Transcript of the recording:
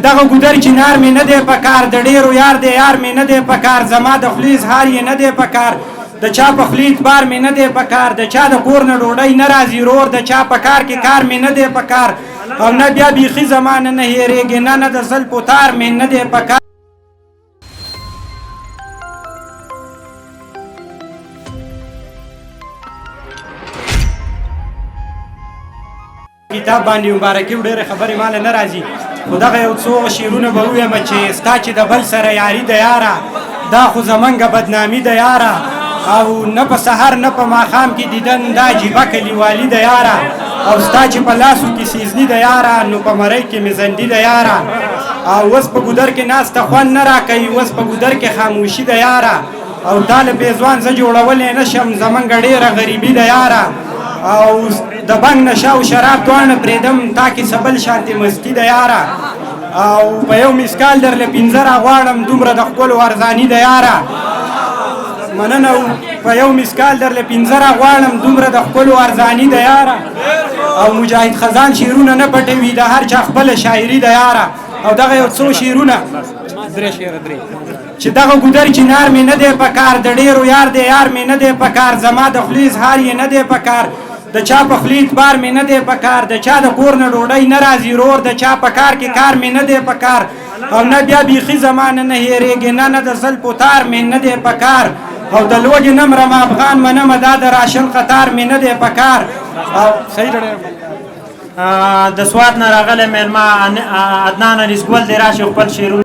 دغه ګودر چنار مې نه دی پکار د ډیرو یار دی یار مې نه دی پکار زما د خولې اظهار یې نه دی پکار د چا په خولې اعتبار مې نه دی پکار د چا د کور نه ډوډۍ نه راځي رور د چا په کار کې کار مې نه دی پکار او نه بیا بیخي زمانه نه هېرېږي نه د زلفو تار مې نه دی پکار کتاب باندې مبارکي ډېرې خبرې ماله نه راځي خو دغه یو څو شعرونه به ووایم چې ستا چې د بل سره یاري د یاره دا خو زمونږ بدنامي د یاره او نه په سحر نه په ماښام کې دیدن دا عجیبه کلیوالي د یاره او ستا چې په لاسو کې سیزني د یاره نو په مرۍ کې مې زندي د یاره او اوس په ګودر کې ناسته خوند نه راکوي اوس په ګودر کې خاموشي د یاره او تا له بېځوان زه جوړولی نه شم زمونږ ډېره غریبي د یاره او د بنګ نشه او شراب دواړه پرېږدم تا کې څه بل شانتې مستي د یاره او په یو مسکال درله پنځه راغواړم دومره د ښکلو ارزاني د یاره مننه په یو مسکال درله پنځه راغواړم دومره د ښکلو ارزاني د یاره او مجاهد خزان شعرونه نه پټوي د هر چا خپله شاعري د یاره او دغه یو څو شعرونه چې دغه ګودر چنار مې نه دی پکار د ډیرو یار دی یار مې نه دی پکار زما د خولې اظهار یې نه دی پکار د چا په خولې اعتبار مې نه دی پکار د چا د کور نه ډوډۍ نه راځي رور د چا په کار کې کار مې نه دی پکار او نه بیا بیخي زمانه نه هېرېږي نه د زلفو تار مې نه دی پکار او د لوږې نه مرم افغان منمه دا د راشن قطار مې نه دی پکار او صحیح د سوات نه راغلی مېلمه عدنان علیزګل دی راشي خپل شعرونه